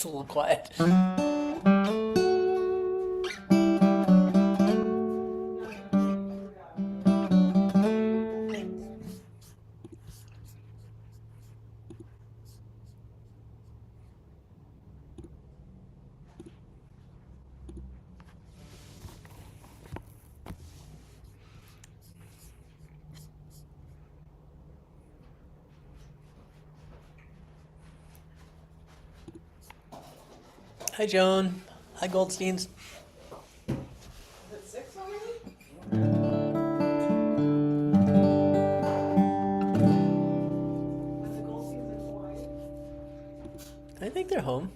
It's a little quiet. Hi, Joan. Hi, Goldsteins. Is it 6 already? Are the Goldsteins in Hawaii? I think they're home.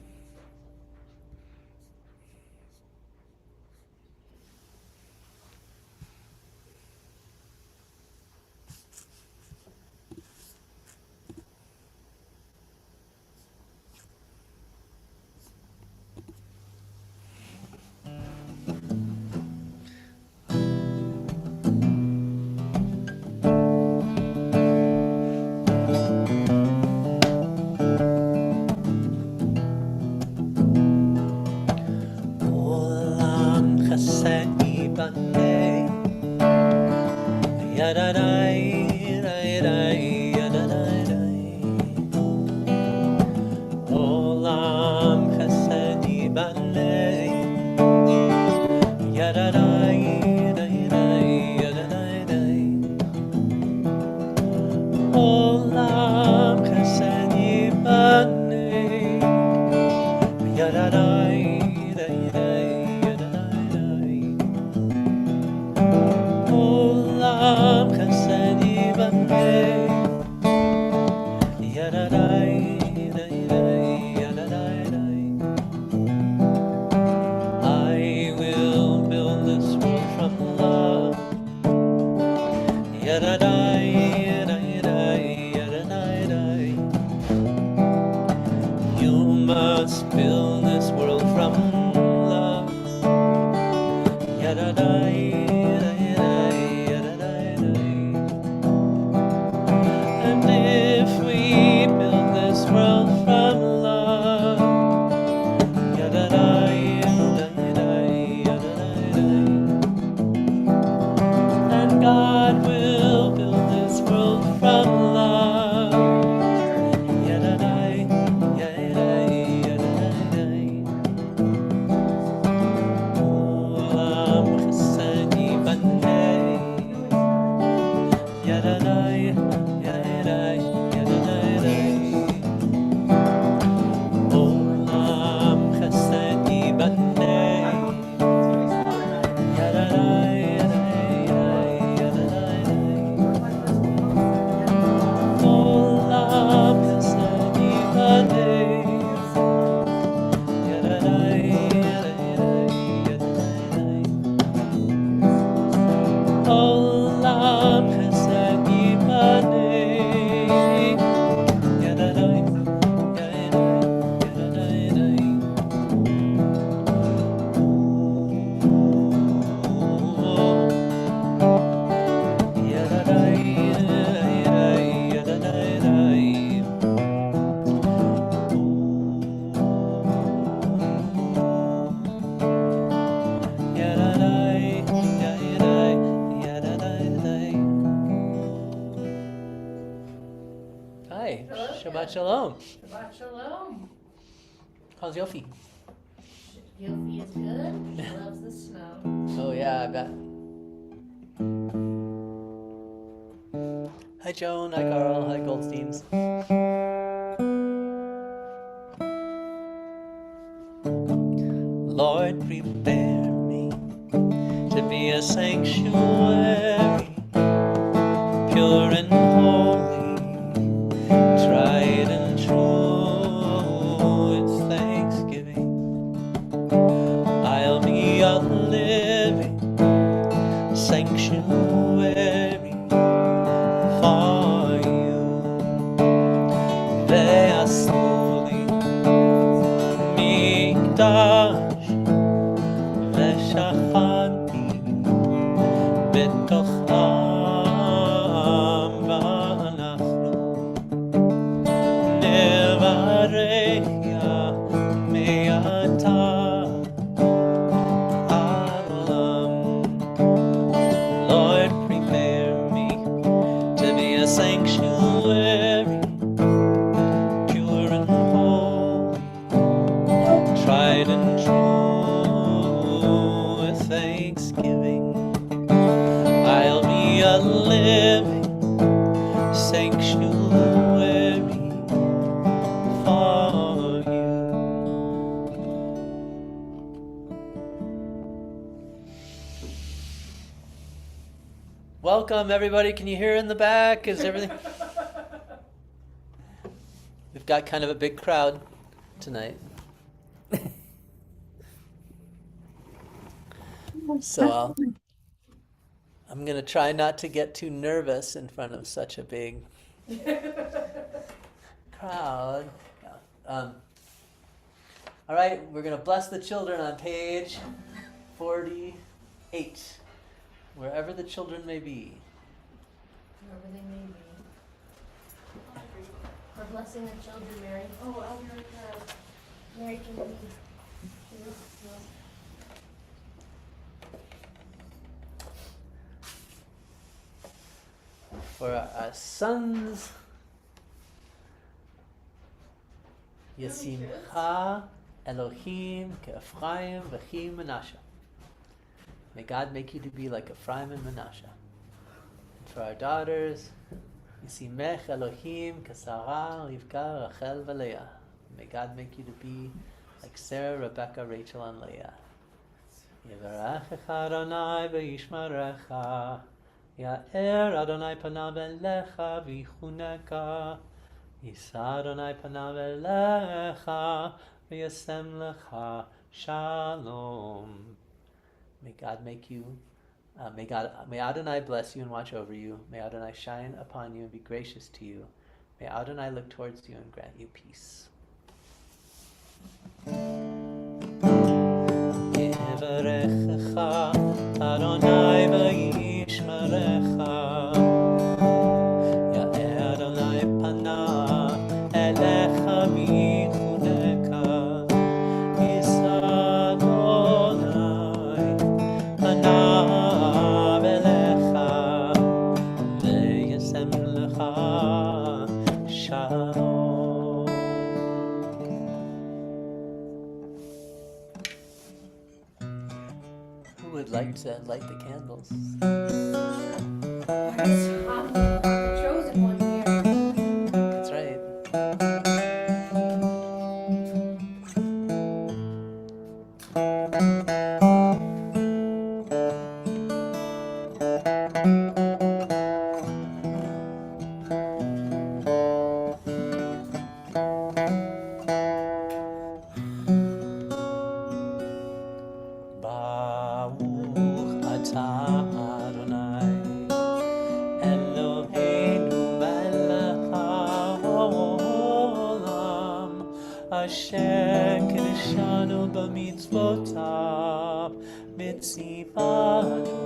Olam chasei banei, yadadai, dai, yadadai, dai. Olam chasei banei, yadadai, dai, yadadai, dai. Olam chasei banei, yadadai. Olam chesedi banei, yadadai, yadadai. I will build this world from love, yadadai, yadadai. You must build this world from love, yadadai. And if we build this world from love, yadadai, and God will build this world from love, yadadai, Olam chesedi banei, yadadai. Olam chesedi banei, yadadai, Olam chesedi banei, yadadai, Olam chesedi banei, yadadai. Hi, Hello, Shabbat Kat. Shalom. Shabbat Shalom. How's Yofi? Yofi is good. She loves the snow. Oh yeah, I bet. Hi Joan, hi Carl, hi Goldsteins. Lord, prepare me to be a sanctuary, pure and holy, tried and true. It's Thanksgiving. I'll be a living sanctuary for you. Ve'asu li mikdash ve'shachanti betocham v'anachnu nevarech Welcome, everybody. Can you hear in the back? Is everything? We've got kind of a big crowd tonight. So I'm going to try not to get too nervous in front of such a big crowd. All right, we're going to bless the children on page 48, wherever the children may be. Wherever they may be. We're blessing the children, Mary. Oh, I'll be right there. Mary, can you? For our sons, Yasimcha Elohim Ephraim v'chi Menashe. May God make you to be like Ephraim and Menashe. And for our daughters, Yisimech Elohim Sarah, Rivka, Rachel, v'Leah. May God make you to be like Sarah, Rebecca, Rachel, and Leah. Yevarechecha Adonai v'yishmerecha. Ya'er Adonai panav elecha v'yichuneka. Yisa Adonai panav elecha v'yasem lecha shalom. May God make you, may Adonai bless you and watch over you. May Adonai shine upon you and be gracious to you. May Adonai look towards you and grant you peace. Yevarechecha Adonai v'yishmerecha. Ya'er Adonai panav elecha v'yichuneka. Yisa Adonai panav elecha v'yasem lecha shalom. Who would like to light the candles? I'm the chosen one here. That's right. Baruch atah Adonai Eloheinu melech haolam asher kiddushanu b'mitzvotav mitzivanu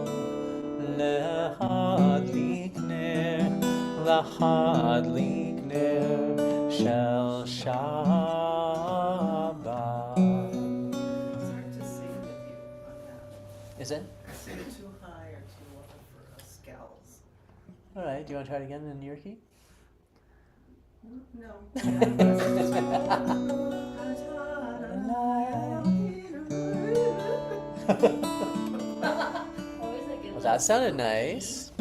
lahadlik ner shel Shabbat. It's hard to sing with you on that. Is it? Sing too high or too low for us gals. All right. Do you want to try it again in your key? No. Always like it. Well, that sounded nice.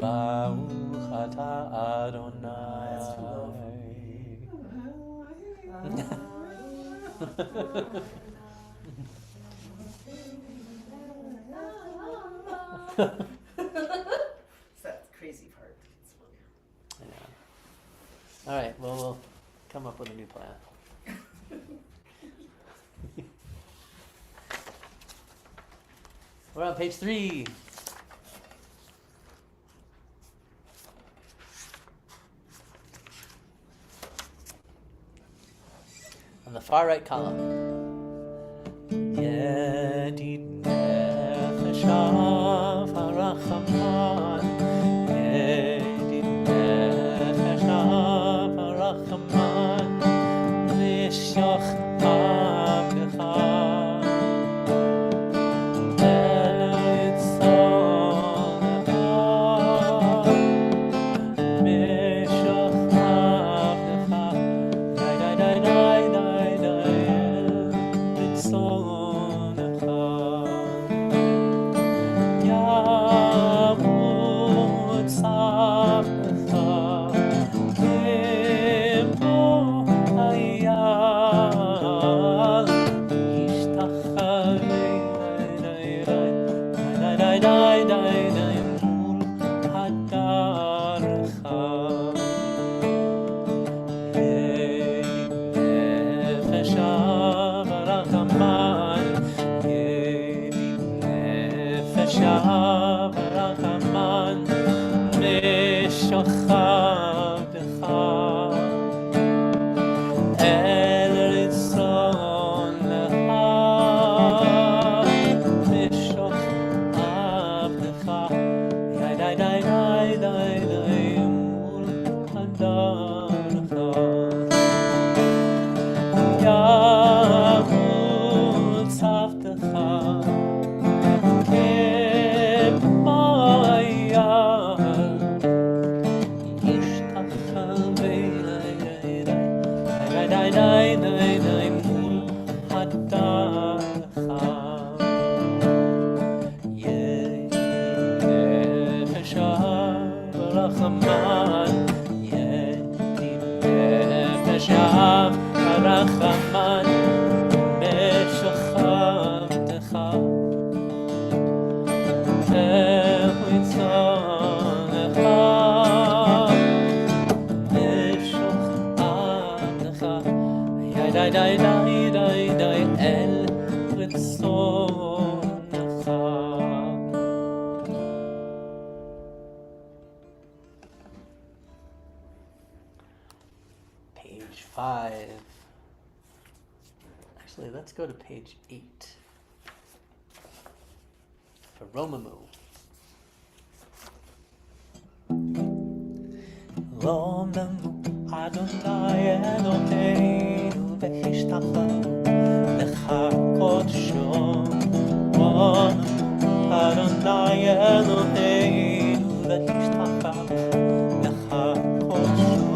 Baruch atah Adonai. That's too low for It's that crazy part. It's fun. Yeah. All right. Well, we'll come up with a new plan. We're on page 3. On the far right column. Yedid nefeshav harachaman. Yedid nefeshav harachaman. Lishoch abdecha. Mishoch abdecha. רחמן משכבתך איך רצונך משכבתך די די די די די אל רצונך. Page 5. Actually, let's go to page 8 for Romamu. Romamu Adonai Eloheinu v'hishtachanu lecha kodsho. Romamu Adonai Eloheinu v'hishtachanu lecha kodsho.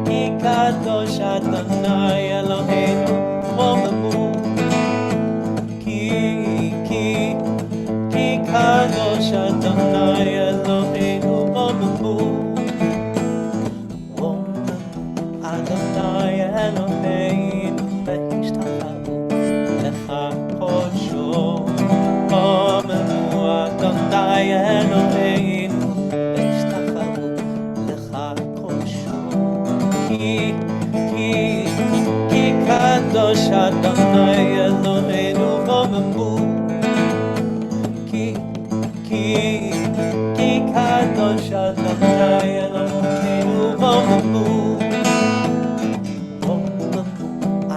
Ki kadosh Adonai Eloheinu Romamu. Ki kadosh Adonai Eloheinu Romamu. Adonai Eloheinu v'hishtachanu lecha kodsho. Romamu Adonai Eloheinu v'hishtachanu lecha kodsho. Ki kadosh Adonai Eloheinu Romamu. Ki kadosh Adonai Eloheinu Romamu.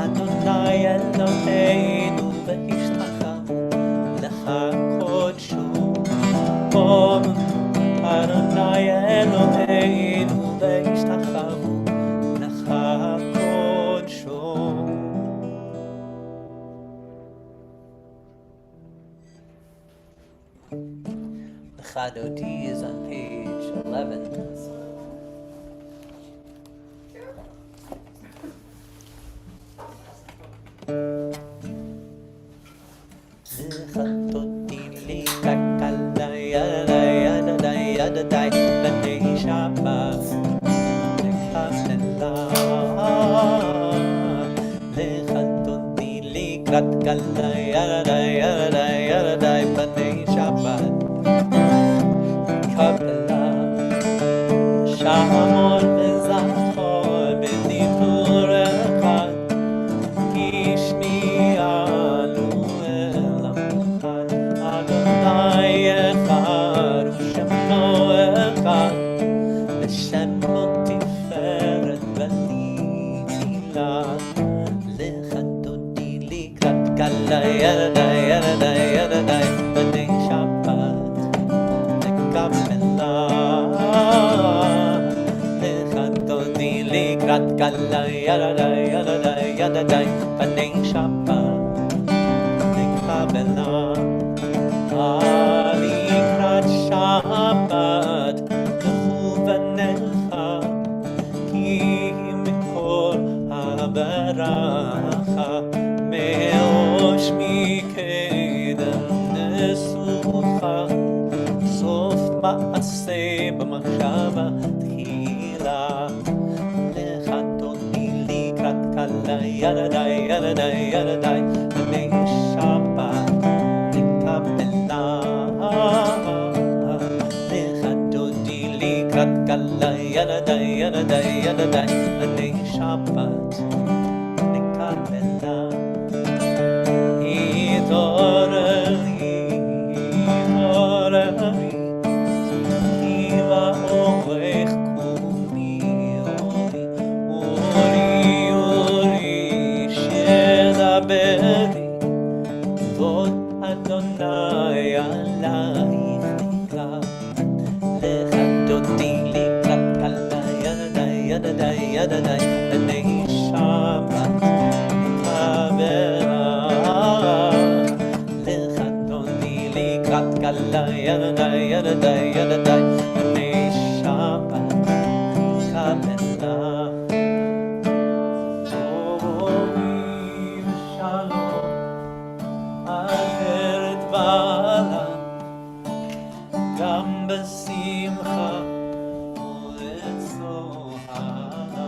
Adonai Eloheinu v'hishtachanu lecha kodsho. Adonai Eloheinu v'hishtachanu lecha kodsho. The Chadodi is on page 11. Lechatoti likakala yadai yadai yadai b'nei Shabbat lekafela. Lechatoti likakala yadai yadai yadai b'nei Shabbat lekafela. Shamor v'zachor b'diבור echad kishmi'anu elam echad. Adonai echad u'shemo echad v'shemo tiferet v'nitila. Lechatoti likrat kala yadai yadai yadai b'nei Shabbat lekafela. Lechatoti likrat kala yadai yadai yadai b'nei Shabbat lekafela. Likrat Shabbat lechuvanecha ki mikol habaracha me'osh mikedem nesucha sof ma'aseh b'machshava tchila. Lechatoti likrat kala yadai yadai yadai b'nei Shabbat lekafela. Lechatoti likrat kala yadai yadai yadai b'nei Shabbat lekafela. Idoreli Kiva orech kumi ori shedaberi vod Adonai alayich nikra. Lechatoti likrat kala yadai yadai yadai b'nei Shabbat lekafela. Lechatoti likrat kala yadai yadai yadai b'nei Shabbat lekafela. Orim shalom Ageret bala gam besimcha u'etzohara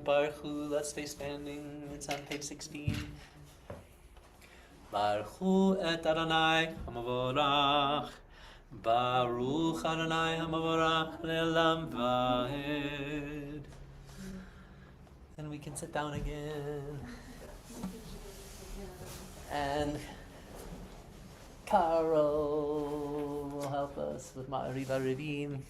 Baruch Hu, let's stay standing. It's on page 16. Baruch Hu et Adonai Hamavorach. Baruch Adonai Hamavorach le'olam va'ed. And we can sit down again. And Carol will help us with Ma'ariv Arivim.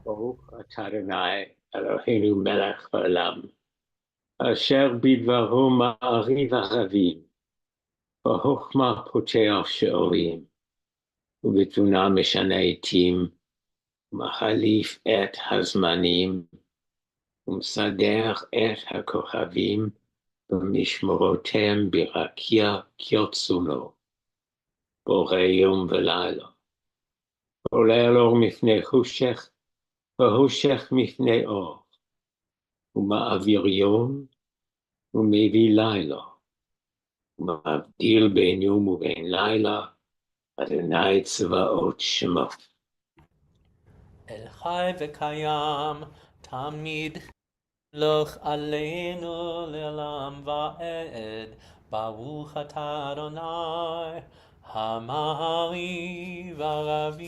Baruch atah Adonai Eloheinu melech haolam, asher bidvaro ma'ariv aravim, בחוכמה פותח שעורים, ובתבונה משנה עתים, ומחליף את הזמנים, ומסדר את הכוכבים, במשמרותיהם ברקיע כרצונו, בורא יום ולילה. עולה אור מפני חושך, וחושך מפני אור, ומעביר יום, ומביא לילה, ומבדיל בין יום ובין לילה, אדוני צבאות שמו. אל חי וקיים תמיד לוך עלינו לעולם ועד. ברוך אתה אדוני המעריב ערבים.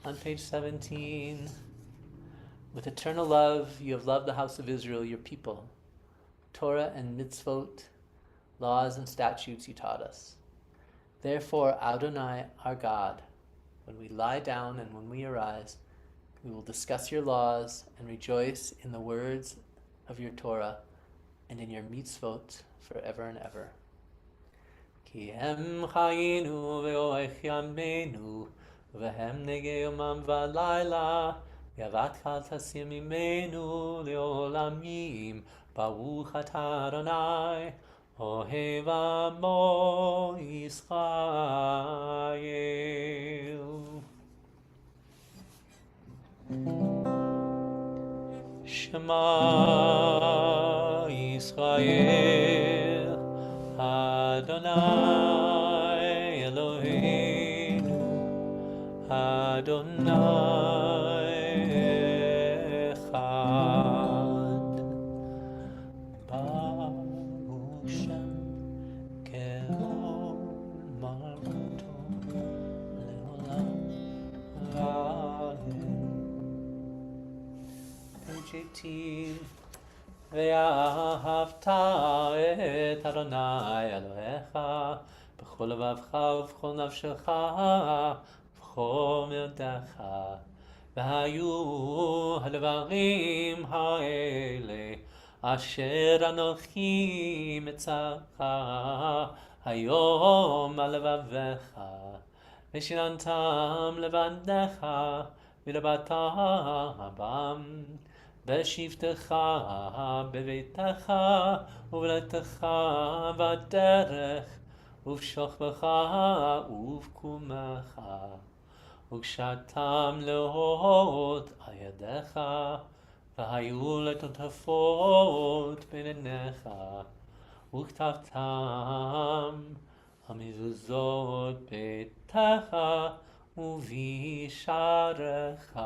On page 17, with eternal love you have loved the house of Israel, your people. Torah and mitzvot, laws and statutes you taught us. Therefore, Adonai, our God, when we lie down and when we arise, we will discuss your laws and rejoice in the words of your Torah and in your mitzvot forever and ever. Ki hem chayinu ve'oech yameinu vehem negei yomam v'layla yavatcha tasim imenu le'olamim baruch atah Adonai Ohev Amo Yisrael. Shema Yisrael Adonai Eloheinu Adonai Echad. Baruch Shem Keol Malkuto Leolam Va'ed. Page 18. ואהבת את אדוני אלוהיך בכל לבבך ובכל נפשך ובכל מאודך. והיו הדברים האלה אשר אנוכי מצווך היום על לבבך, ושיננתם לבניך ודיברת בם בשבתך בביתך ובלכתך בדרך ובשוכבך ובקומך, וקשרתם להורות על ידיך, והיו לטוטפות בין עיניך, וכתבתם על מזוזות ביתך ובשעריך.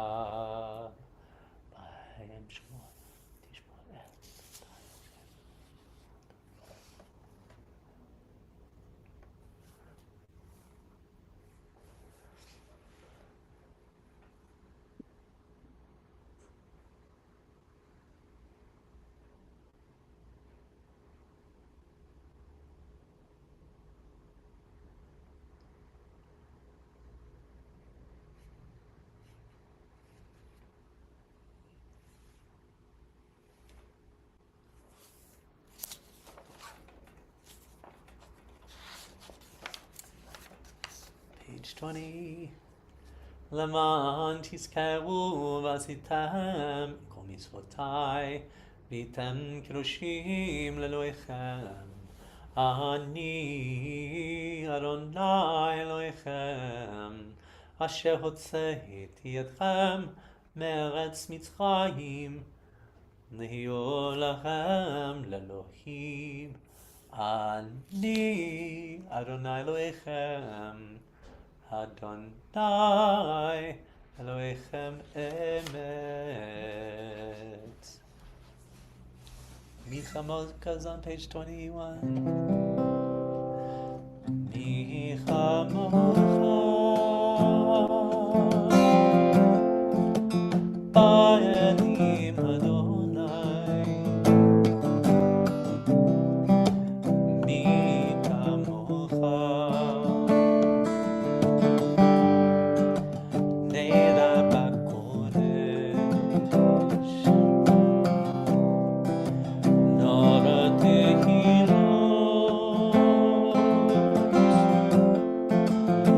Page 20. למען תזכרו ועשיתם כל מצוותי והייתם קדושים לאלוהיכם. אני אדוני אלוהיכם אשר הוצאתי אתכם מארץ מצרים, להיות לכם לאלוהים. אני אדוני אלוהיכם, אדוני אלוהיכם אמת. Michamoka's on page 21. Michamoka Ba'elim Adonai Michamoka Neda Bakodesh Nora Tehilot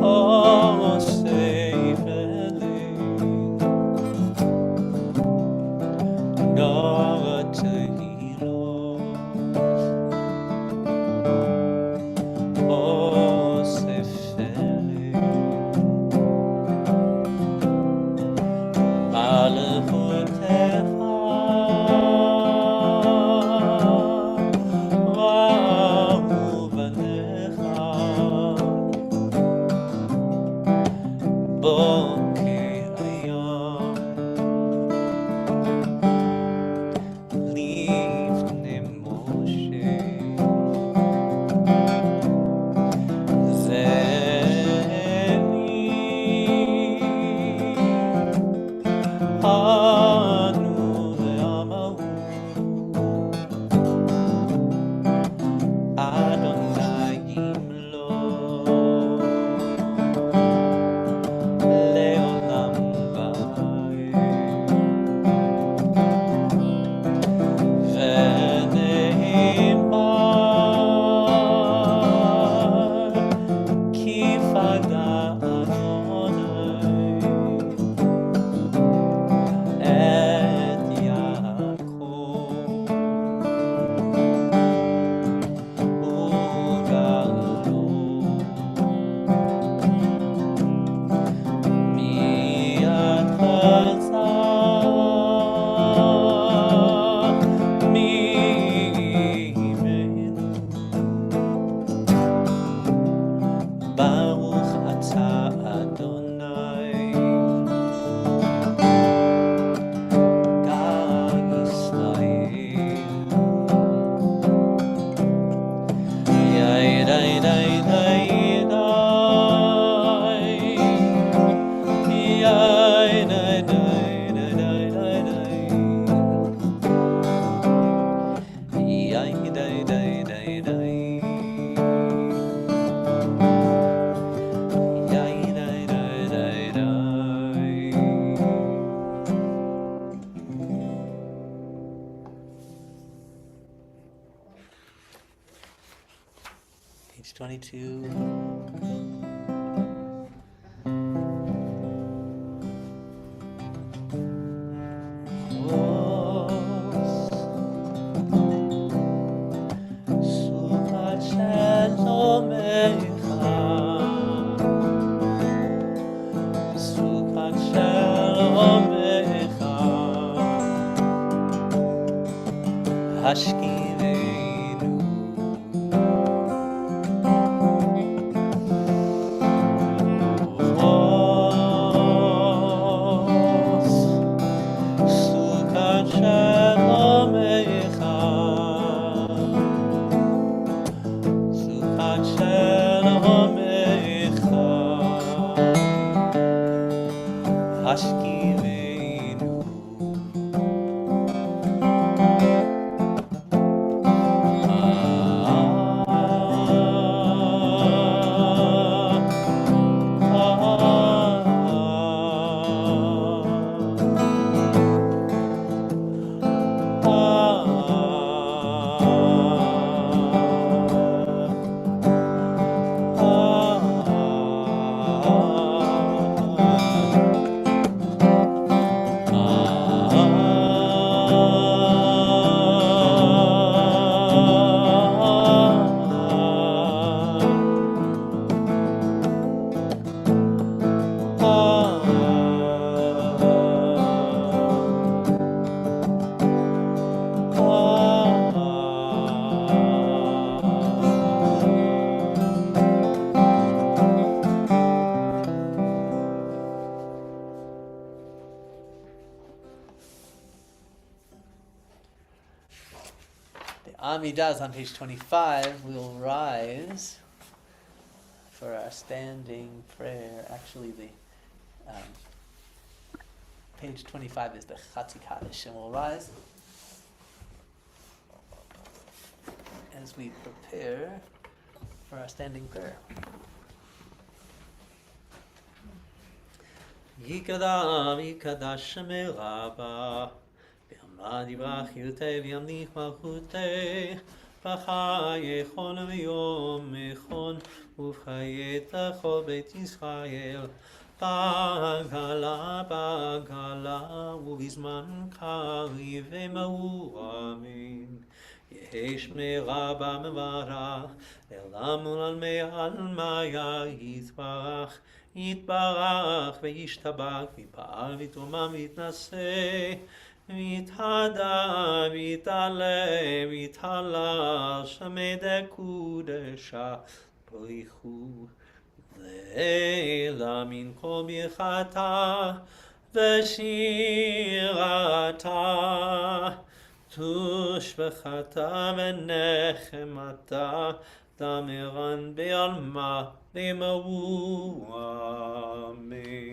Oh Seifeli Nora Tehilot Oh Seifeli Malchutecha Ra'u Banecha Bokei Hayom Lifnei Moshe Anu ve'amahu Adonai yimlo le'olam va'ed ve'ne'emar ki fada Adonai et Yaakov ugalo miyad chazak mimenu Baruch atah Adonai God Yisrael. Yai dai dai dai dai. Yai dai dai dai dai dai dai. Yai dai dai dai dai. Yai dai dai dai dai. Page 22. Suchat Shelomecha Suchat Shelomecha Hashkivenu Suchat Shelomecha Suchat Shelomecha Hashkivenu Amidah is on page 25. We'll rise for our standing prayer. Actually, the page 25 is the Chatzi Kaddish, and we'll rise as we prepare for our standing prayer. Yikadam yikadash meraba B'amad yivrach yutei v'yamlich malchutei B'chaye chol v'yom mechon U'v'chaye t'chol beit Yisrael B'gala U'bizman kari v'ma'u amin Yehesh meraba mevarach Elam u'lalmei almaya yitbarach יתברך וישתבח ויפעל ויתרומם ויתנשא ויתהדר ויתעלה ויתהלל שמי דקודשה בריחו לילה מן כל ברכתה ושירתה תושבחתה ונחמתה דמרן בעלמה למאו אמן.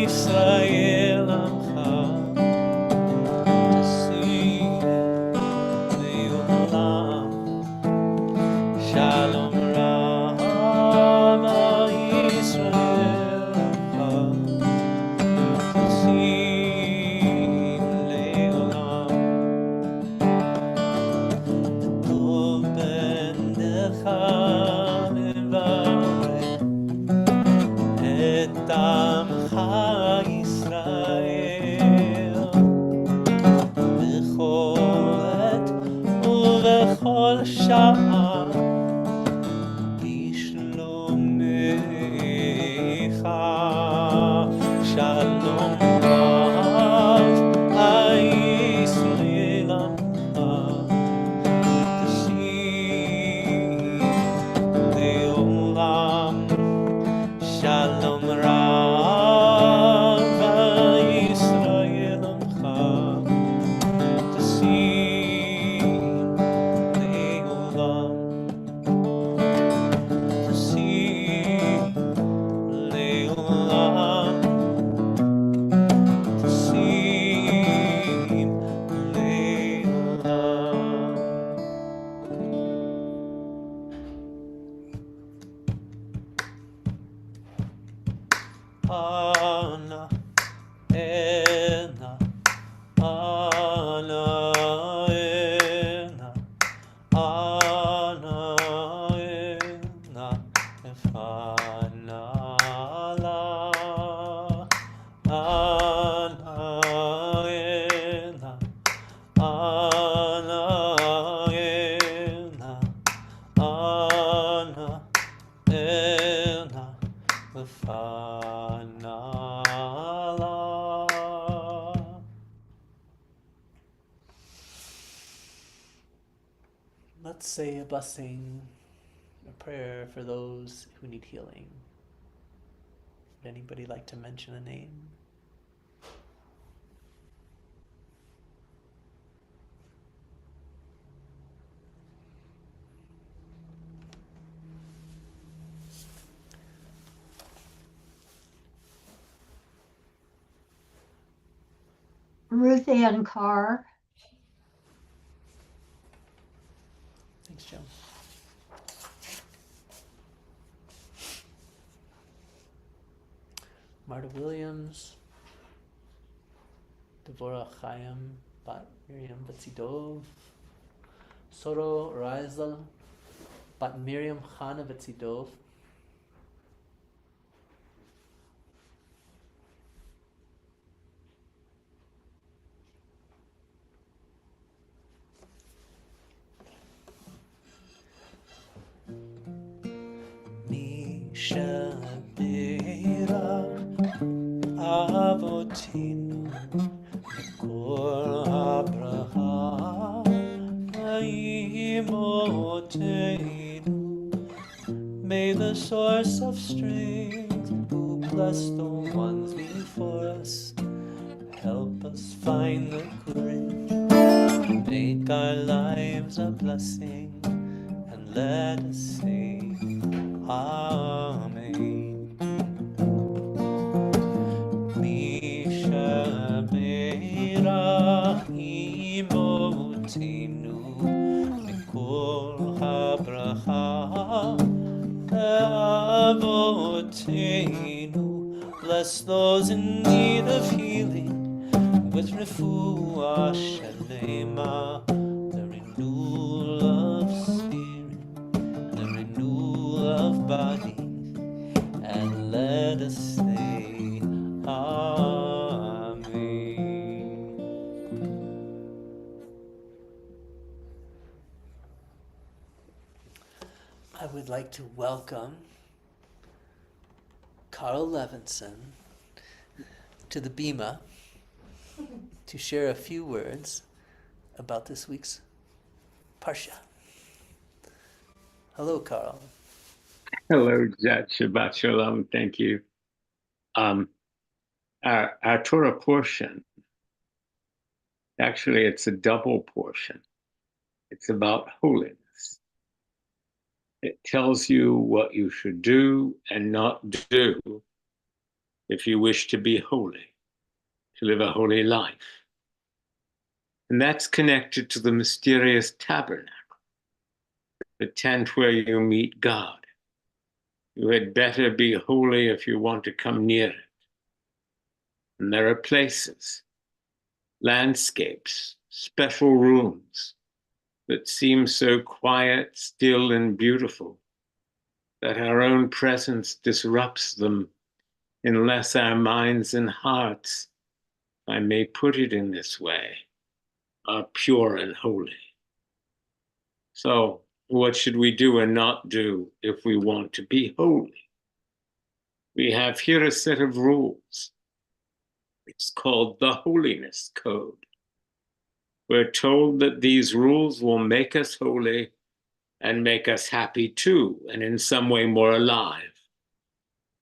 Yisrael Amcha Tasih Le'olam Shalom Rama Yisrael Amcha Tasih Le'olam Tov Bendecha Levarech Et Amcha Yisrael B'chol עת ובכל שעה בשלומך שלום רב הישראל עמך תשיב לעולם שלום רב הישראל עמך תשיב לעולם תשיב לעולם תשיב לעולם אנא הנה אנא הנה אנא הנה אפנה לה אנא הנה אנא הנה אנא הנה אפנה לה. Let's say a blessing, a prayer for those who need healing. Would anybody like to mention a name? Ruth Ann Carr, Thanks, Joe. Marta Williams, Devorah Chaim, Bat Miriam Betzidov, Soro Reisel, Bat Miriam Chana Betzidov, Mishabira Avotinu Kol Abraham Imotenu. May the source of strength who blessed the ones before us help us find the courage, make our lives a blessing, and let us say Amen. Mishabera imotinu mikol habracha avotenu. Bless those in need of healing with refuah shalema, the renewal of spirit, the renewal of body, and let us say Amen. I would like to welcome Carl Levinson to the Bima to share a few words about this week's Parsha. Hello, Carl. Hello, Jat. Shabbat Shalom. Thank you. Our Torah portion, actually, it's a double portion. It's about holiness. It tells you what you should do and not do if you wish to be holy, to live a holy life. And that's connected to the mysterious tabernacle, the tent where you meet God. You had better be holy if you want to come near it. And there are places, landscapes, special rooms that seem so quiet, still, and beautiful that our own presence disrupts them unless our minds and hearts, if I may put it in this way, are pure and holy. So, what should we do and not do if we want to be holy? We have here a set of rules. It's called the Holiness Code. We're told that these rules will make us holy and make us happy too, and in some way more alive.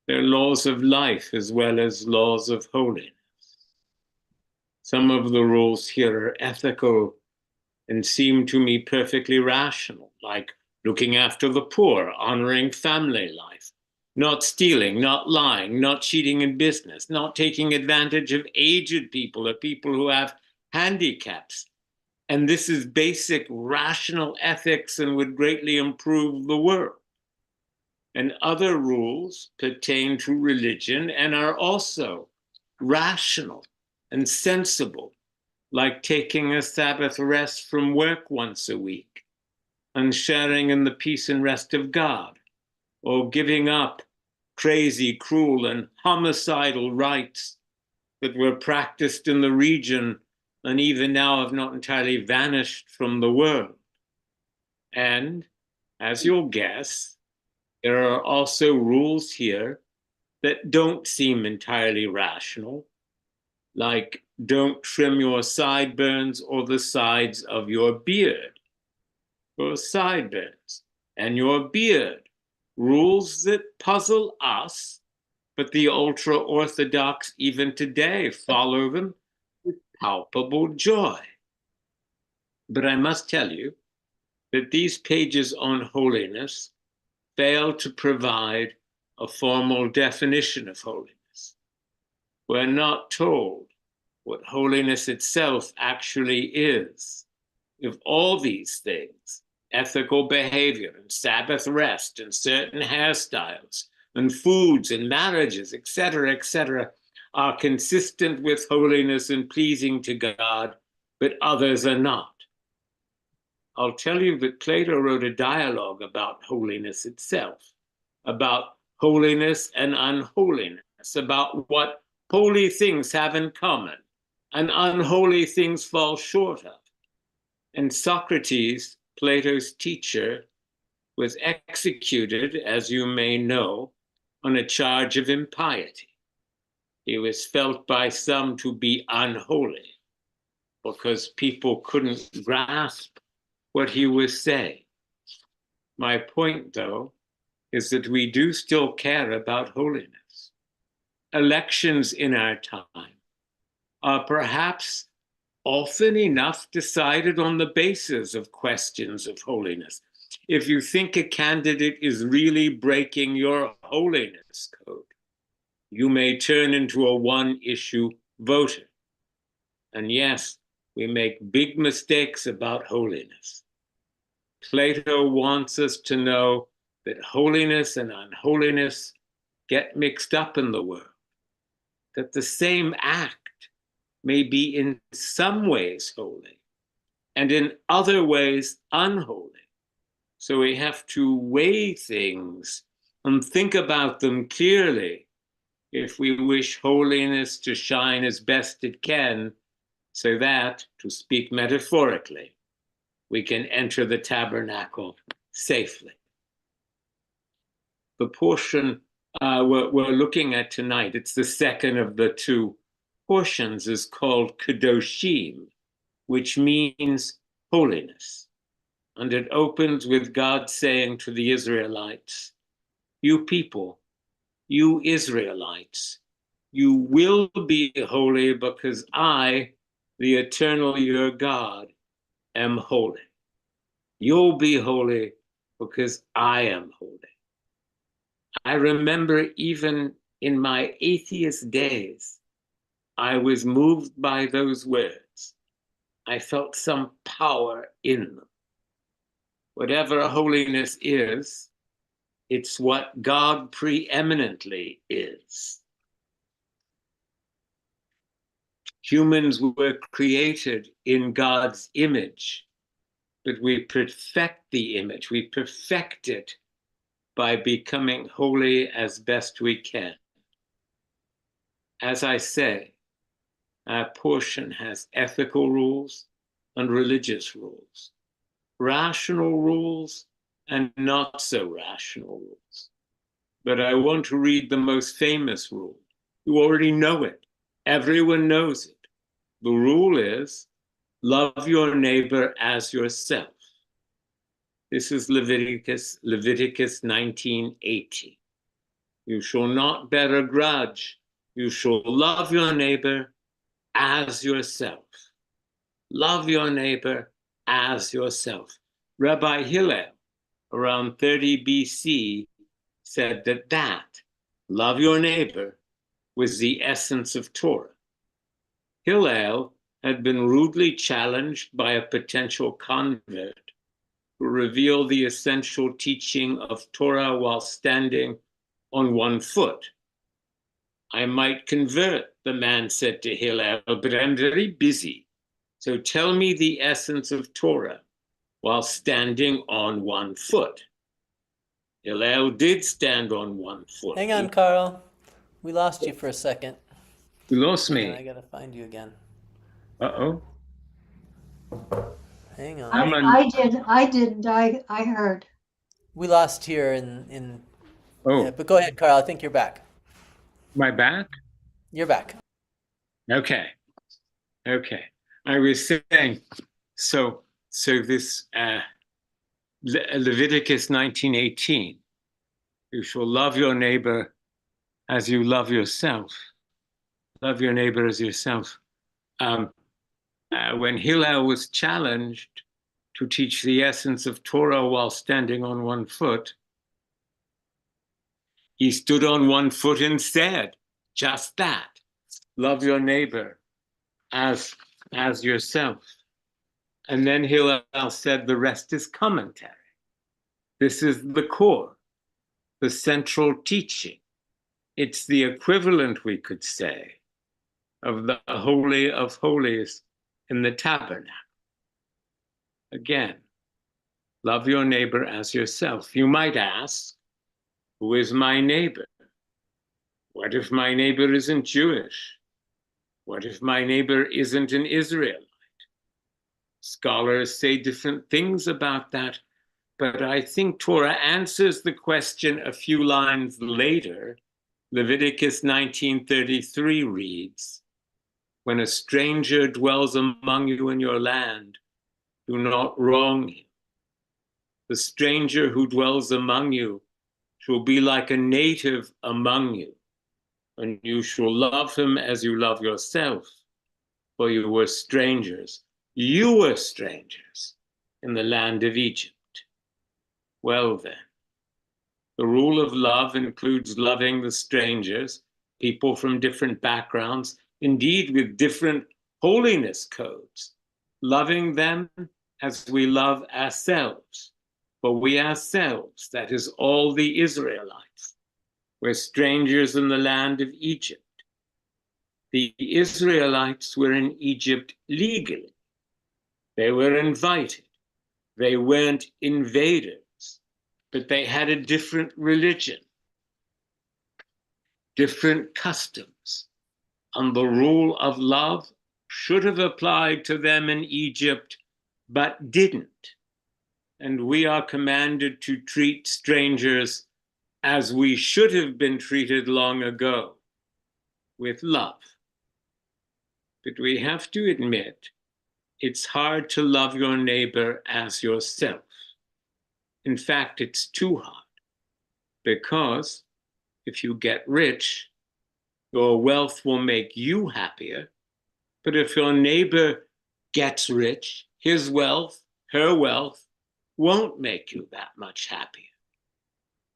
They're laws of life as well as laws of holiness. Some of the rules here are ethical and seem to me perfectly rational, like looking after the poor, honoring family life, not stealing, not lying, not cheating in business, not taking advantage of aged people or people who have handicaps. And this is basic rational ethics and would greatly improve the world. And other rules pertain to religion and are also rational and sensible, like taking a Sabbath rest from work once a week, and sharing in the peace and rest of God, or giving up crazy, cruel, and homicidal rites that were practiced in the region and even now have not entirely vanished from the world. And, as you'll guess, there are also rules here that don't seem entirely rational, like don't trim your sideburns or the sides of your beard. Your sideburns and your beard, rules that puzzle us, but the ultra-Orthodox even today follow them with palpable joy. But I must tell you that these pages on holiness fail to provide a formal definition of holiness. We're not told what holiness itself actually is. If all these things, ethical behavior and Sabbath rest and certain hairstyles and foods and marriages, etc., are consistent with holiness and pleasing to God, but others are not. I'll tell you that Plato wrote a dialogue about holiness itself, about holiness and unholiness, about what holy things have in common and unholy things fall short of. And Socrates, Plato's teacher, was executed, as you may know, on a charge of impiety. He was felt by some to be unholy because people couldn't grasp what he was saying. My point, though, is that we do still care about holiness. Elections in our time are perhaps often enough decided on the basis of questions of holiness. If you think a candidate is really breaking your holiness code, you may turn into a one-issue voter. And yes, we make big mistakes about holiness. Plato wants us to know that holiness and unholiness get mixed up in the world, that the same act may be in some ways holy and in other ways unholy. So we have to weigh things and think about them clearly if we wish holiness to shine as best it can, so that, to speak metaphorically, we can enter the tabernacle safely. The portion we're looking at tonight, it's the second of the two portions, is called Kedoshim, which means holiness. And it opens with God saying to the Israelites, "You people, you Israelites, you will be holy because I, the eternal your God, am holy. You'll be holy because I am holy." I remember even in my atheist days, I was moved by those words. I felt some power in them. Whatever holiness is, it's what God preeminently is. Humans were created in God's image, but we perfect the image. We perfect it by becoming holy as best we can. As I say, our portion has ethical rules and religious rules, rational rules and not so rational rules. But I want to read the most famous rule. You already know it. Everyone knows it. The rule is, love your neighbor as yourself. This is Leviticus 19:18. You shall not bear a grudge. You shall love your neighbor as yourself. Love your neighbor as yourself. Rabbi Hillel, around 30 BC, said that love your neighbor, was the essence of Torah. Hillel had been rudely challenged by a potential convert to reveal the essential teaching of Torah while standing on one foot. I might convert, the man said to Hillel, but I'm very busy. So tell me the essence of Torah while standing on one foot. Hillel did stand on one foot. Hang on, Carl. We lost you for a second. You lost I me. gotta find you again. Uh-oh. Hang on. I didn't. I heard. We lost here in Oh, yeah, but go ahead, Carl. I think you're back. my back? You're back. Okay. I was saying, so this Leviticus 19:18, you shall love your neighbor as you love yourself. Love your neighbor as yourself. When Hillel was challenged to teach the essence of Torah while standing on one foot, he stood on one foot and said, just that, love your neighbor as yourself. And then Hillel said the rest is commentary. This is the core, the central teaching. It's the equivalent, we could say, of the Holy of Holies in the tabernacle. Again, love your neighbor as yourself. You might ask, who is my neighbor? What if my neighbor isn't Jewish? What if my neighbor isn't an Israelite? Scholars say different things about that, but I think Torah answers the question a few lines later. Leviticus 19:33 reads, when a stranger dwells among you in your land, do not wrong him. The stranger who dwells among you shall be like a native among you, and you shall love him as you love yourself, for you were strangers. You were strangers in the land of Egypt. Well then, the rule of love includes loving the strangers, people from different backgrounds, indeed with different holiness codes, loving them as we love ourselves. For we ourselves, that is all the Israelites, were strangers in the land of Egypt. The Israelites were in Egypt legally. They were invited. They weren't invaders, but they had a different religion, different customs, and the rule of love should have applied to them in Egypt, but didn't. And we are commanded to treat strangers as we should have been treated long ago, with love. But we have to admit, it's hard to love your neighbor as yourself. In fact, it's too hard, because if you get rich, your wealth will make you happier. But if your neighbor gets rich, his wealth, her wealth, won't make you that much happier.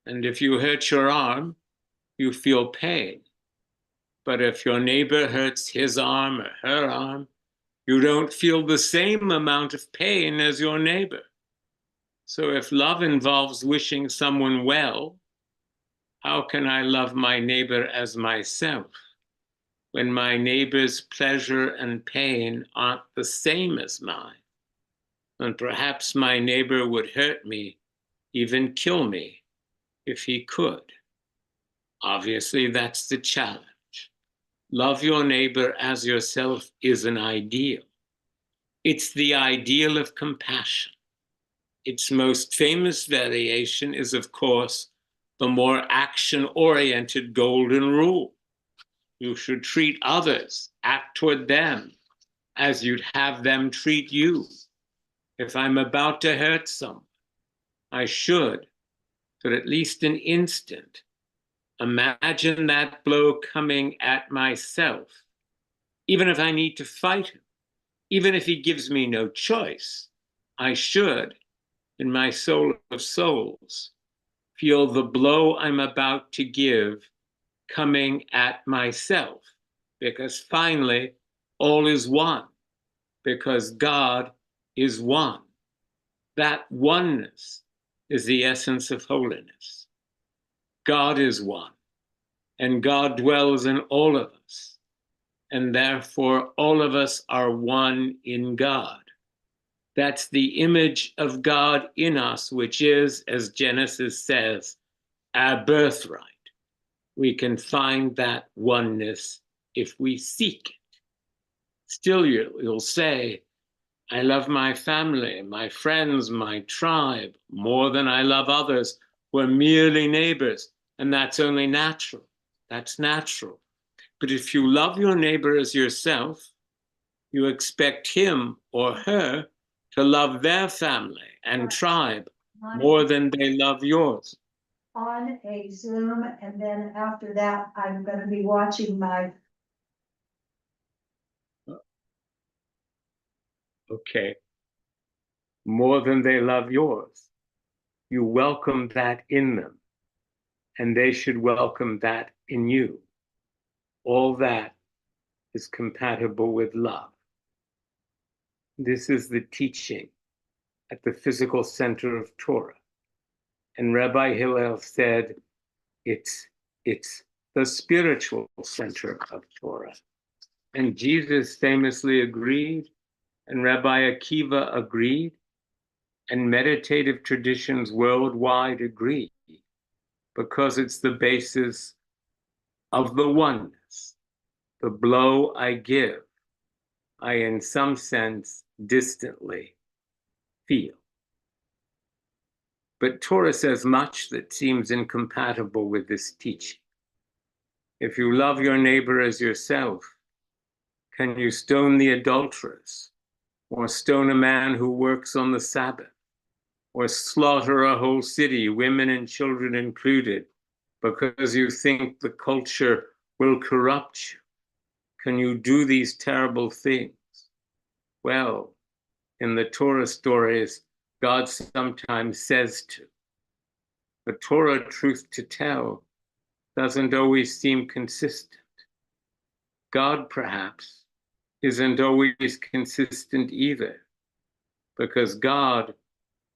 And if you hurt your arm, you feel pain. But if your neighbor hurts his arm or her arm, you don't feel the same amount of pain as your neighbor. So if love involves wishing someone well, how can I love my neighbor as myself when my neighbor's pleasure and pain aren't the same as mine? And perhaps my neighbor would hurt me, even kill me, if he could. Obviously, that's the challenge. Love your neighbor as yourself is an ideal. It's the ideal of compassion. Its most famous variation is, of course, the more action-oriented golden rule. You should treat others, act toward them, as you'd have them treat you. If I'm about to hurt someone, I should, for at least an instant, imagine that blow coming at myself, even if I need to fight him, even if he gives me no choice. I should, in my soul of souls, feel the blow I'm about to give coming at myself, because finally, all is one, because God is one. That oneness is the essence of holiness. God is one, and God dwells in all of us, and therefore all of us are one in God. That's the image of God in us, which is, as Genesis says, our birthright. We can find that oneness if we seek it. Still, you'll say, I love my family, my friends, my tribe, more than I love others who are merely neighbors, and that's only natural. That's natural. But if you love your neighbor as yourself, you expect him or her to love their family and tribe more than they love yours. On a Zoom, and then after that, I'm gonna be watching my. Okay. More than they love yours. You welcome that in them, and they should welcome that in you. All that is compatible with love. This is the teaching at the physical center of Torah. And Rabbi Hillel said, it's the spiritual center of Torah. And Jesus famously agreed, and Rabbi Akiva agreed, and meditative traditions worldwide agree, because it's the basis of the oneness. The blow I give, I in some sense distantly feel. But Torah says much that seems incompatible with this teaching. If you love your neighbor as yourself, can you stone the adulteress, or stone a man who works on the Sabbath, or slaughter a whole city, women and children included, because you think the culture will corrupt you? Can you do these terrible things? Well, in the Torah stories, God sometimes says to. The Torah truth to tell doesn't always seem consistent. God, perhaps, isn't always consistent either, because God,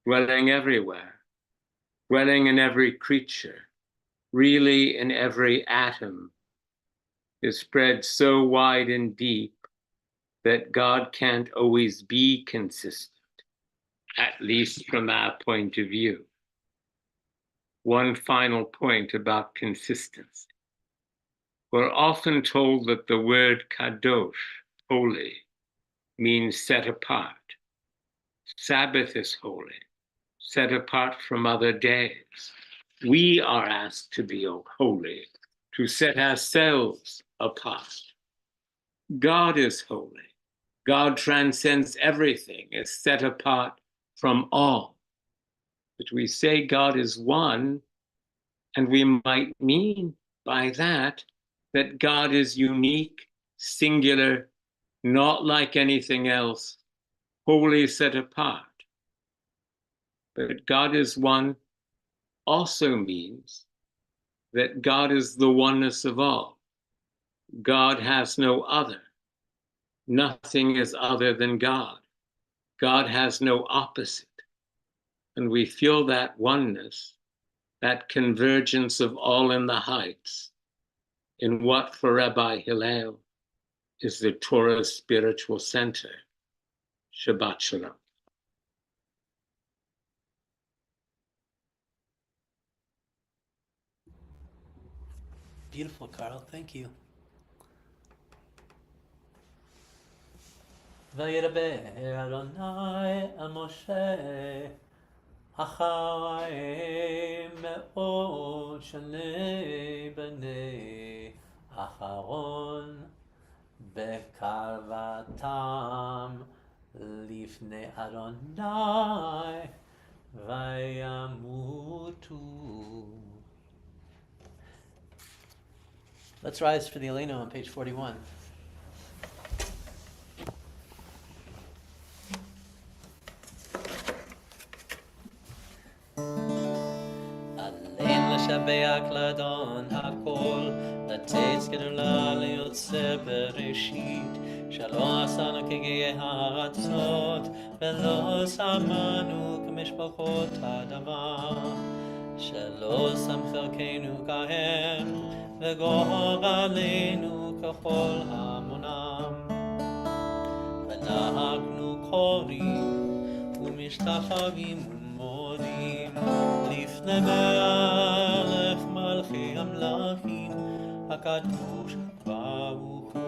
dwelling everywhere, dwelling in every creature, really in every atom, is spread so wide and deep that God can't always be consistent, at least from our point of view. One final point about consistency. We're often told that the word kadosh, holy, means set apart. Sabbath is holy, set apart from other days. We are asked to be holy, to set ourselves apart. God is holy. God transcends everything, is set apart from all. But we say God is one, and we might mean by that God is unique, singular, not like anything else, wholly set apart. But God is one also means that God is the oneness of all. God has no other. Nothing is other than God. God has no opposite. And we feel that oneness, that convergence of all in the heights, in what for Rabbi Hillel is the Torah's spiritual center. Shabbat Shalom. Beautiful, Carl. Thank you. וידבר אדוני אל משה אחרי מאות שני בני אהרון בקרבתם לפני אדוני וימותו. Let's rise for the Eleno on page 41. עלינו לשבח לאדון הכל, לתת גדולה ליוצר בראשית, שלא עשנו כגיא הארצות, ולא שמנו כמשפחות האדמה, שלא שם חלקנו כהם, וגורלנו ככל המונם, ונהגנו קוראים ומשתחווים ומודים לפני מלך מלכי המלכים הקדוש ברוך הוא.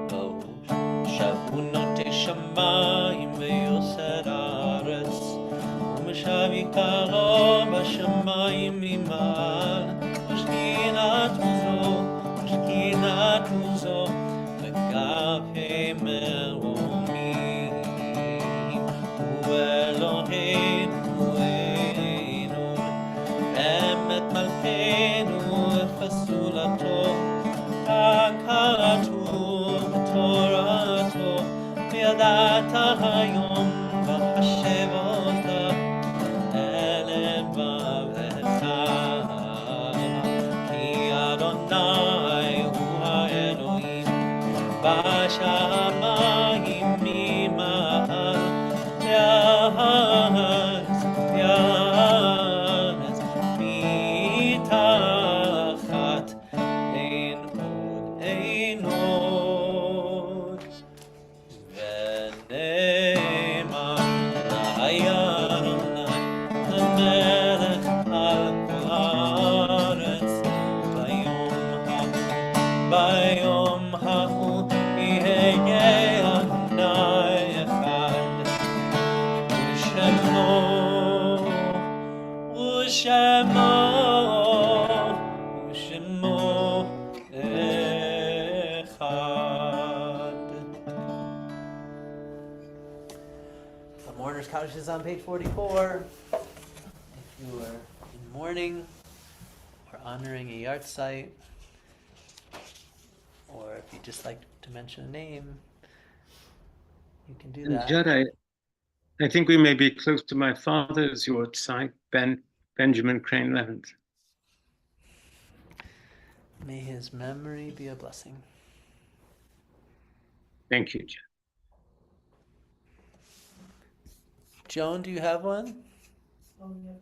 בראש שבונות שמיים ויוסר הארץ, ומשב יקרו בשמיים ממעל, ושכינת עוזו ושכינת עוזו בגבי מרומים, הוא אלוהינו אלון, אמת מלכנו ופסולתו, הכרתו בתורתו, וידעת היום וחשב אותה לבבך, כי אדוני הוא האלוהים בשמיים ממעל, יארץ יארץ מתחת, אין עוד אין עוד. ונאמר היה אדוני למלך על כל הארץ, ביום ההוא יהיה אדוני אחד, ושמו אחד. The mourner's couch is on page 44. If you are in mourning or honoring a yard site, or if you just like to mention a name, you can do that. Judd, I think we may be close to my father's yard site, Benjamin Crane Levens. May his memory be a blessing. Thank you, Judd. Joan, do you have one? Oh, yeah.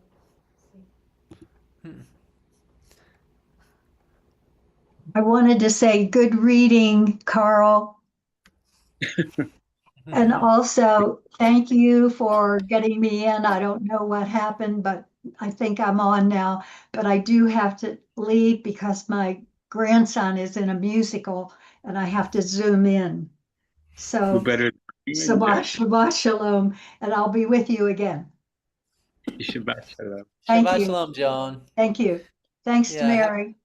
I wanted to say good reading, Carl. And also, thank you for getting me in. I don't know what happened, but I think I'm on now. But I do have to leave because my grandson is in a musical and I have to zoom in. So, Shabbat Shalom, and I'll be with you again. Shabbat Shalom. Thank Shabbat you. Shalom, Joan. Thank you. Thanks to Yeah, Mary.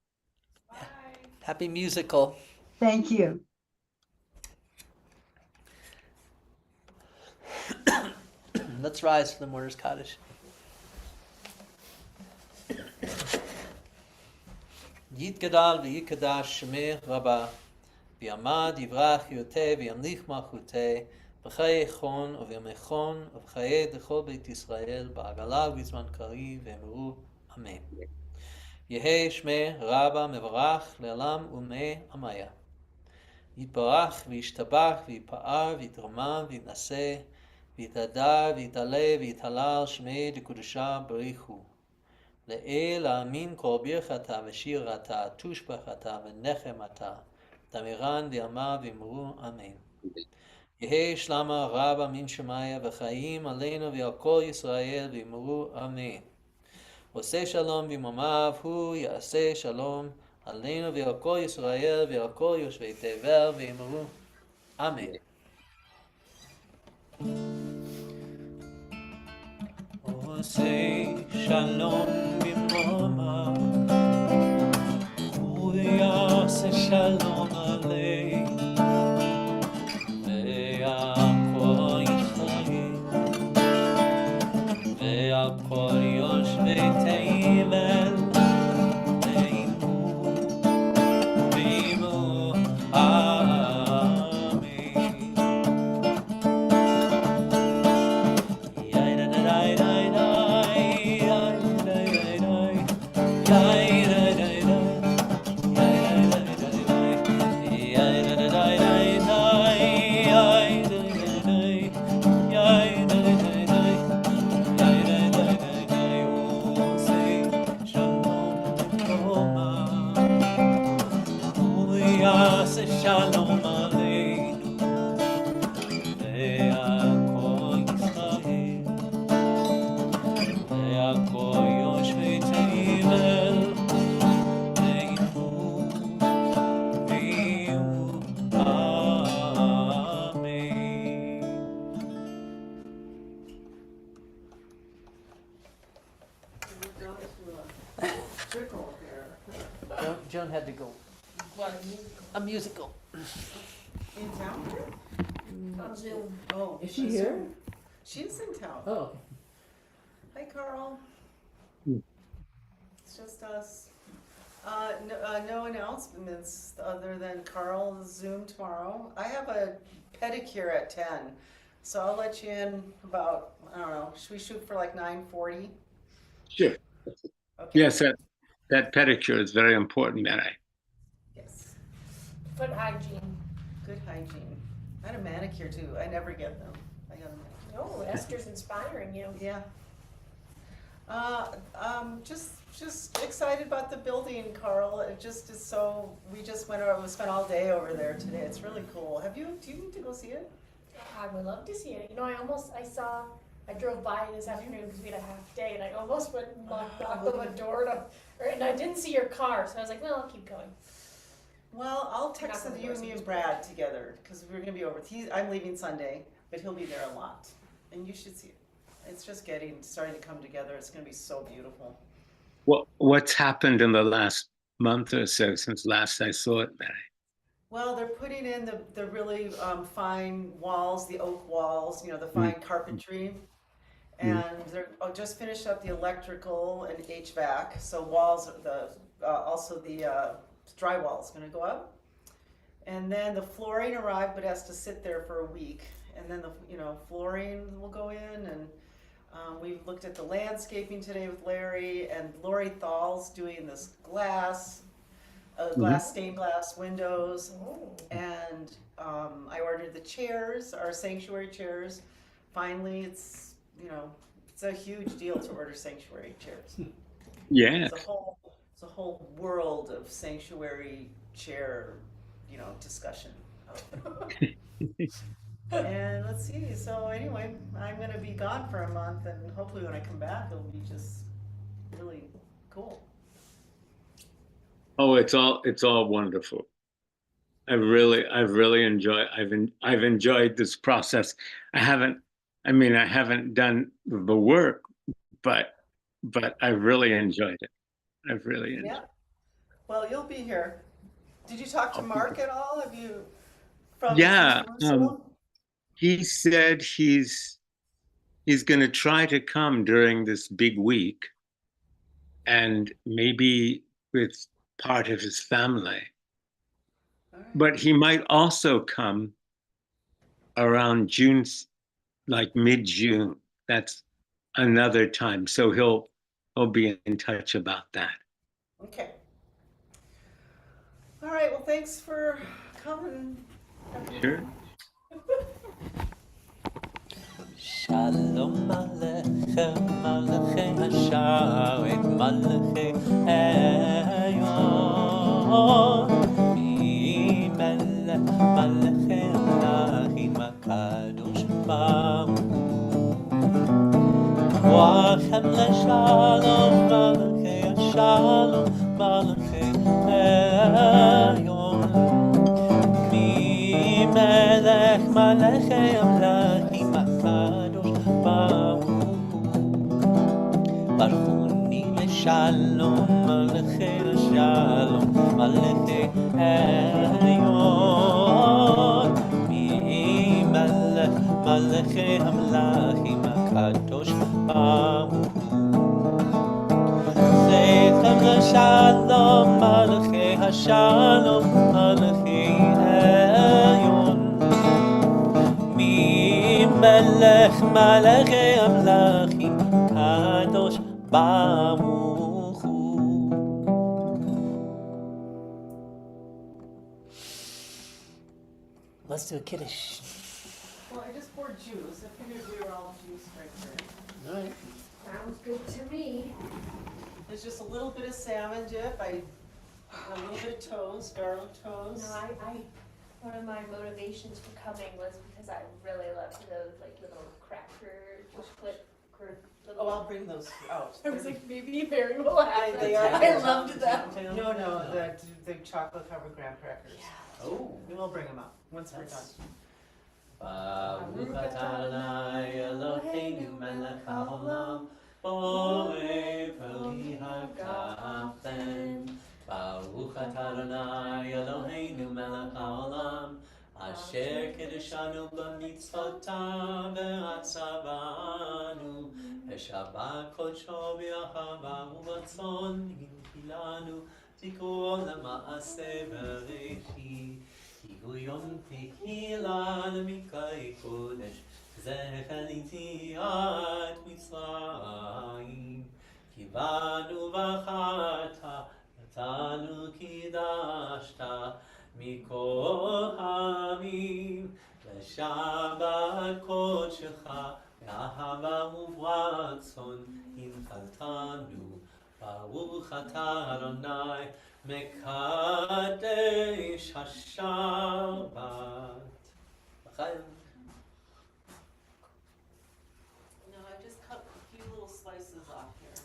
Happy musical. Thank you. Let's rise for the mourner's cottage. יתגדל ויקדש שמך רבה, ויעמד יברח יותה וימליך מלכותה, בחיי חון ובימי חון, ובחיי דכל בית ישראל, בעגלה ובזמן קריב, ואמרו אמן. יהא שמי רבה מברך לעולם ומי עמיה. יתברך וישתבח ויפאר ויתרומם ויתנשא ויתהדר ויתעלה ויתהלל שמי דקדושה בריך הוא. לאל האמין כל ברכתה ושירתה תושבחתה ונחמתה דמירן דיאמה ואמרו אמן. יהא שלמה רבה מן שמיה וחיים עלינו ועל כל ישראל ואמרו אמן. עושה שלום במרומיו הוא יעשה שלום עלינו ועל כל ישראל ועל כל יושבי תבל ואמרו אמן. עושה שלום במרומיו הוא יעשה שלום עלינו ועל כל ישראל ועל כל יושבי תבל ואמרו אמן. Shalom Aleinu ve'al kol Yisrael ve'al kol yoshvei tevel ve'imru amen. We've gone to a trickle here. Joan had to go. What, A musical. in town? On Zoom. Oh. Is she here? She's in town. Oh, Hi, Carl. Hmm. It's just us. No announcements other than Carl's Zoom tomorrow. I have a pedicure at 10, so I'll let you in about, I don't know, should we shoot for like 9:40? Sure. Okay. Yes, that pedicure is very important, Mary. Yes. Foot hygiene. Good hygiene. I had a manicure too. I never get them. I got a manicure. Oh, Esther's inspiring you. Yeah. Just excited about the building, Carl. It just is so, we just went over, we spent all day over there today. It's really cool. Do you need to go see it? I would love to see it. You know, I drove by this afternoon because we had a half day and I almost went and knocked on the door and I didn't see your car, so I was like, well, I'll keep going. Well, I'll text Not gonna you, force me it. and Brad together, because we're gonna be over. I'm leaving Sunday, but he'll be there a lot. And you should see it. It's just starting to come together. It's gonna be so beautiful. What's happened in the last month or so since last I saw it, Mary? Well, they're putting in the really fine walls, the oak walls, the fine carpentry. And they're just finished up the electrical and HVAC. So walls, also the drywall is going to go up. And then the flooring arrived, but has to sit there for a week. And then the flooring will go in. And we looked at the landscaping today with Larry, and Lori Thal's doing this stained glass windows. Oh. And I ordered the chairs, our sanctuary chairs. Finally, it's a huge deal to order sanctuary chairs. Yeah. It's a whole world of sanctuary chair, discussion. And let's see. So anyway, I'm gonna be gone for a month, and hopefully when I come back, it'll be just really cool. Oh, it's all wonderful. I've really enjoyed this process. I haven't done the work, but I really enjoyed it. I've really enjoyed Yeah. Well, you'll be here. Did you talk to Mark at all? Have you? Yeah, from Jerusalem? He said he's going to try to come during this big week, and maybe with part of his family. All right. But he might also come around June, like mid-June. That's another time. So he'll be in touch about that. Okay. All right, well, thanks for coming. Sure. Shalom Aleichem, Malachei Hasharet, Malachei Eyon. Mi Melech, Malachei Amlachim, HaKadosh Baruch Hu. Wachem leShalom, Malachei Hashalom, Malachei Eyon. Mi Melech, Malachei Amlachim, HaKadosh Baruch Hu. Baruchuni leShalom, Malachei Shalom, Malachei Elyon. Mi Melech, Malachei Amlachim, HaKadosh Baruch Hu. Zeichem leShalom, Malachei Hashalom, Malachei Elyon. Mi Melech, Malachei Amlachim, Kadosh Baruch Hu. Let's do a Kiddush. Well, I just poured juice. I figured we were all juice drinkers. All right. Sounds good to me. There's just a little bit of salmon dip. A little bit of toast, garlic toast. No, one of my motivations for coming was because I really love those like little cracker chocolate. Oh, I'll bring those out. I was like, maybe you very well have They them. are- I loved them. No, the chocolate covered graham crackers. Oh. We will bring them out once we're done. Baruch atah Adonai Eloheinu melech haolam, borei v'li hagafen. Baruch atah Adonai Eloheinu melech haolam, asher kiddushanu b'mitzvotav ve'atzavanu, v'shabbat kodsho v'ahava u'ratzon hinchilanu, zikro lema'aseh bereshit. Hu yom tehila l'mikai kodesh, zecher l'yetziat Mitzrayim. Kivanu v'charta, natanu kidashta, mikol ha'amim, v'shabbat kodeshecha, v'ahava u'ratzon hinchaltanu. Baruch atah Adonai, Mekadesh HaShabbat. L'chaim. No, I just cut a few little slices off here in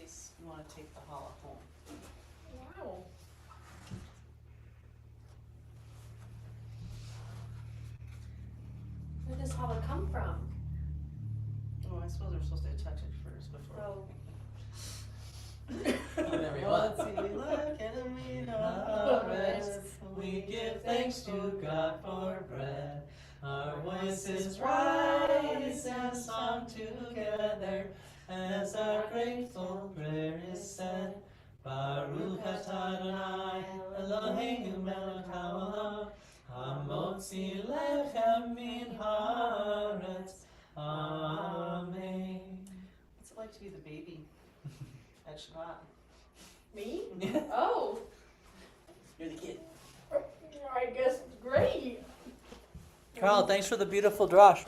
case you want to take the challah home. Wow. Where does challah come from? Oh, I suppose we're supposed to touch it first before. Oh, Let's see, look, enemy We give thanks to God for bread. Our voices rise and song together as our grateful prayer is said. Baruch atah Adonai Eloheinu melech haolam, hamotzi lechem min haaretz. Amen. What's it like to be the baby at Shabbat? me? Oh, You're the kid. I guess it's great. Carl, thanks for the beautiful drosh.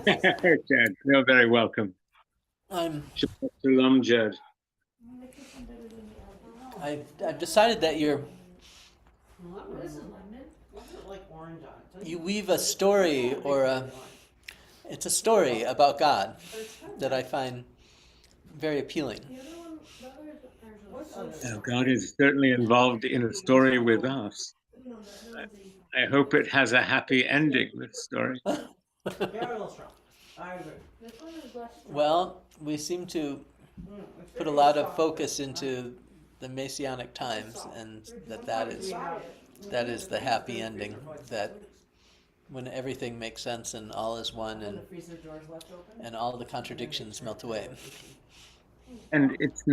Jed, you're very welcome. Shabbat Shalom, Jed. I've decided that Well, this is like orange on it. you weave a story it's a story about God that I find very appealing. Now, God is certainly involved in a story with us. I hope it has a happy ending, this story. They're a little strong. I agree. This one is less strong. Well, we seem to put a lot of focus into the Messianic times, and that is the happy ending, that when everything makes sense and all is one and all the contradictions melt away. And it's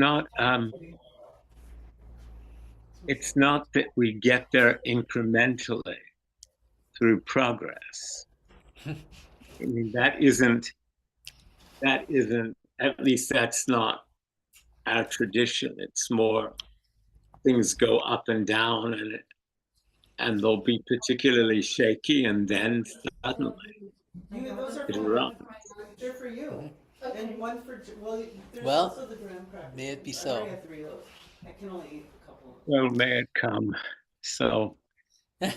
not that we get there incrementally through progress. I mean, that isn't, at least that's not our tradition. It's more things go up and down, and they'll be particularly shaky, and then suddenly Those are it for you. erupts. They're for you. And one for, well, there's Well, also the graham crackers. may it be I so. already have 3 of those. I can only eat a couple. Well, may it come. So, All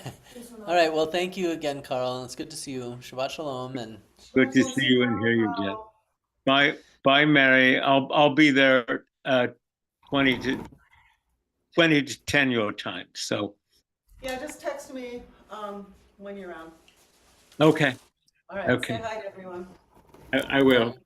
right. Well, thank you again, Carl. It's good to see you. Shabbat shalom, and good to see you and hear you, Jen. Bye, Mary. I'll be there 20 to 10 your time. So, Yeah, just text me when you're on. okay, All right, Okay. say hi to everyone. I will.